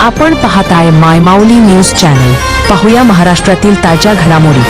आपण पाहताय मायमाऊली news channel. पाहूया महाराष्ट्रातील ताज्या घडामोडी।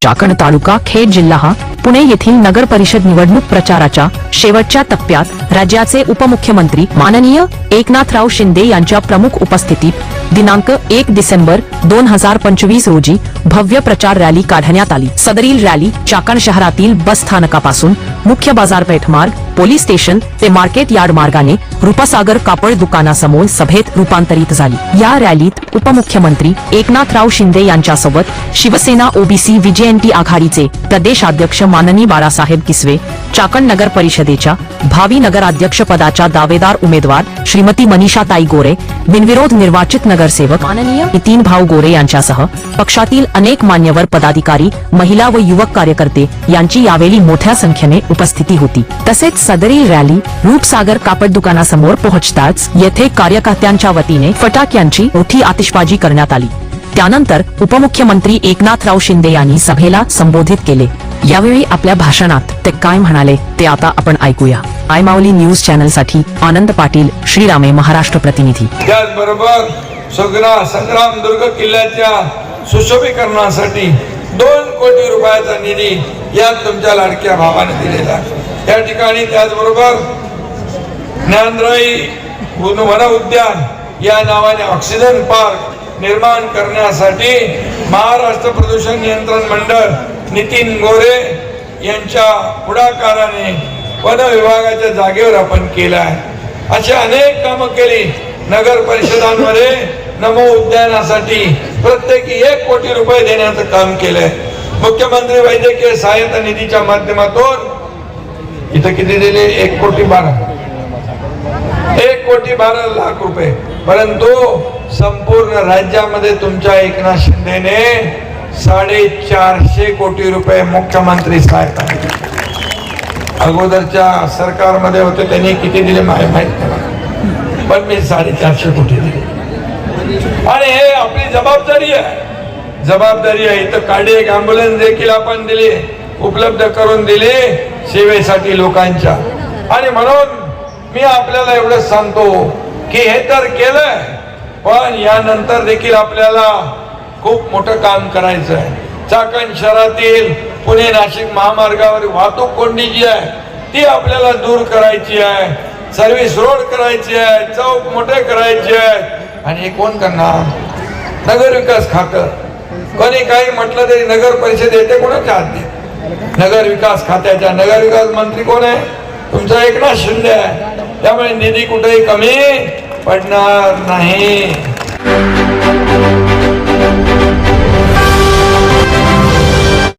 चाकण तालुका खेड जिल्हा पुणे येथील नगर परिषद निवडणूक प्रचाराच्या शेवटच्या टप्प्यात राज्याचे उपमुख्यमंत्री माननीय एकनाथराव शिंदे यांच्या प्रमुख उपस्थितीत दिनांक 1 डिसेंबर 2025 रोजी भव्य प्रचार रॅली काढण्यात आली। सदरील रॅली चाकण शहरातील बस स्थानकापासून मुख्य बाजारपेठ मार्ग, पोलीस स्टेशन ते मार्केट यार्ड मार्गाने रूपसागर कापड दुकानासमोर सभेत रूपांतरित झाली। या रॅलीत उपमुख्यमंत्री एकनाथराव शिंदे यांच्यासोबत शिवसेना ओबीसी विजयंती आघाडीचे प्रदेशाध्यक्ष माननीय बाळासाहेब किसवे, चाकण नगर परिषदेच्या भावी नगराध्यक्ष पदाच्या दावेदार उमेदवार श्रीमती मनीषाताई गोरे, बिनविरोध निर्वाचित नगरसेवक माननीय नितीन भाऊ गोरे यांच्यासह पक्षातील अनेक मान्यवर पदाधिकारी, महिला व युवक कार्यकर्ते यांची यावेळी मोठ्या संख्येने उपस्थिती होती। तसेच सदरील रॅली रूपसागर कापड दुकानासमोर पोहोचताच येथे कार्यकर्त्यांच्या वतीने फटाक्यांची मोठी आतिषबाजी करण्यात आली। त्यानंतर उपमुख्यमंत्री एकनाथराव शिंदे यांनी सभेला संबोधित केले। यावेळी आपल्या भाषणात ते काय म्हणाले ते आता आपण ऐकूया। मायमाऊली न्यूज चॅनल साठी आनंद पाटील, श्रीरामे, महाराष्ट्र प्रतिनिधी। त्याचबरोबर संग्राम दुर्ग किल्ल्याच्या सुशोभीकरणासाठी 2 कोटी रुपयाचा निधी या तुमच्या लाडक्या भावाने दिलेला। त्या ठिकाणी त्याचबरोबर ज्ञानराई वन उद्यान या नावाने ऑक्सिजन पार्क निर्माण करण्यासाठी महाराष्ट्र प्रदूषण नियंत्रण मंडळ नितीन गोरे यांच्या पुढाकाराने वन विभागाच्या जागेवर आपण केलं आहे। अशी अनेक कामं केली। नगर परिषदांमध्ये नमो उद्यानासाठी प्रत्येकी 1 कोटी रुपये देण्याचं काम केलंय। मुख्यमंत्री वैद्यकीय सहायता निधीच्या माध्यमातून इथं किती दिले? 1 कोटी 12 लाख रुपये। परंतु संपूर्ण राज्यामध्ये तुमच्या एकनाथ शिंदेने 450 कोटी रुपये मुख्यमंत्री सहायता अगोदरच्या सरकारमध्ये होते त्यांनी किती दिले माहित नाही, पण मी 450 कोटी दिले। आणि हे आपली जबाबदारी आहे। इथं कार्डियक ॲम्ब्युलन्स देखील आपण दिली, उपलब्ध करून दिली सेवेसाठी लोकांच्या। आणि म्हणून मी आपल्याला एवढंच सांगतो की हे तर केलंय, पण यानंतर देखील आपल्याला खूप मोठं काम करायचं आहे। चाकण शहरातील पुणे नाशिक महामार्गावर वाहतूक कोंडी जी आहे ती आपल्याला दूर करायची आहे, सर्व्हिस रोड करायची आहे, चौक मोठे करायचे आहेत। आणि हे कोण करणार? नगर विकास खातं। कोणी काही म्हटलं तरी नगर परिषद येते कोणाच्या हाती? नगर विकास खात्याच्या। नगर विकास मंत्री कोण आहे? तुमचा एकनाथ शिंदे आहे। त्यामुळे निधी कुठेही कमी पडणार नाही।